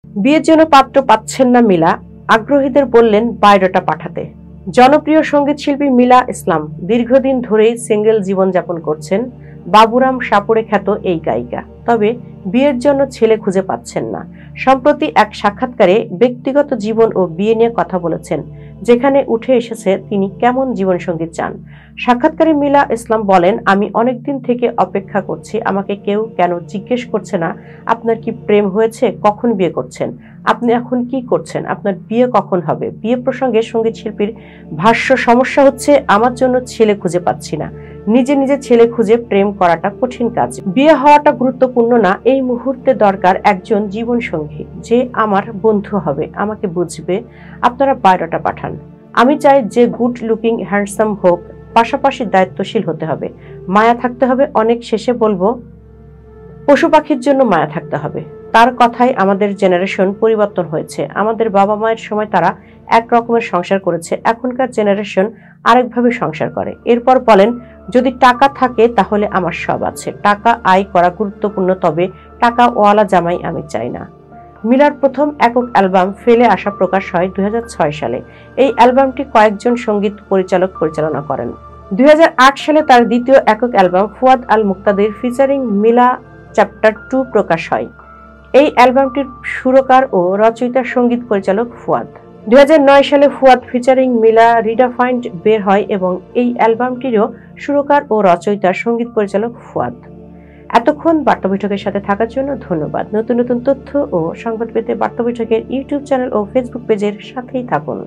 বিয়ের জন্য পাত্র পাচ্ছেন না মিলা, আগ্রহীদের বললেন বায়োডাটা পাঠাতে। জনপ্রিয় সঙ্গীত শিল্পী মিলা ইসলাম দীর্ঘদিন ধরেই সিঙ্গেল জীবনযাপন করছেন। বাবুরাম সাপুড়ে খ্যাত এই গায়িকা তবে বিয়ের জন্য ছেলে খুঁজে পাচ্ছেন না। সম্প্রতি এক সাক্ষাৎকারে ব্যক্তিগত জীবন ও বিয়ে নিয়ে কথা বলেছেন, যেখানে উঠে এসেছে তিনি কেমন জীবনসঙ্গী চান। সাক্ষাৎকারে মিলা ইসলাম বলেন, আমি অনেকদিন থেকে অপেক্ষা করছি, আমাকে কেউ কেন জিজ্ঞেস করছে না আপনার কি প্রেম হয়েছে, কখন বিয়ে করছেন, আপনি এখন কি করছেন, আপনার বিয়ে কখন হবে। বিয়ে প্রসঙ্গে সঙ্গীত শিল্পীর ভাষ্য, সমস্যা হচ্ছে আমার জন্য ছেলে খুঁজে পাচ্ছি না। নিজে নিজে ছেলে খুঁজে প্রেম করাটা কঠিন কাজ, বিয়ে হওয়াটা গুরুত্বপূর্ণ না। এই মুহূর্তে দরকার একজন জীবন সঙ্গী যে আমার বন্ধু হবে, আমাকে বুঝবে। আপনারা বায়োডাটা পাঠান। আমি চাই যে গুড লুকিং হ্যান্ডসাম হোক, পাশাপাশি দায়িত্বশীল হতে হবে, মায়া থাকতে হবে। অনেক শেষে বলবো, পশু পাখির জন্য মায়া থাকতে হবে। তার কথায় আমাদের জেনারেশন পরিবর্তন হয়েছে। আমাদের বাবা মায়ের সময় তারা এক রকমের সংসার করেছে, এখনকার জেনারেশন আরেকভাবে সংসার করে। এরপর বলেন, যদি টাকা থাকে তাহলে আমার সব আছে, টাকা আয় করা গুরুত্বপূর্ণ, তবে টাকা ওয়ালা জামাই আমি চাই না। মিলার প্রথম একক অ্যালবাম ফেলে আসা প্রকাশ হয় 2006 সালে। এই অ্যালবামটি কয়েকজন সঙ্গীত পরিচালক পরিচালনা করেন। 2008 সালে তার দ্বিতীয় একক অ্যালবাম ফুয়াদ আল মুক্তাদির ফিচারিং মিলা চ্যাপ্টার 2 প্রকাশ হয়। এই অ্যালবামটির সুরকার ও রচয়িতা সঙ্গীত পরিচালক ফুয়াদ। 2009 সালে ফুয়াদ ফিচারিং মিলা রিডাফাইন্ড বের হয় এবং এই অ্যালবামটিরও সুরকার ও রচয়িতা সঙ্গীত পরিচালক ফুয়াদ। এতক্ষণ বার্তা বৈঠকের সাথে থাকার জন্য ধন্যবাদ। নতুন নতুন তথ্য ও সংবাদ পেতে বার্তা বৈঠকের ইউটিউব চ্যানেল ও ফেসবুক পেজের সাথেই থাকুন।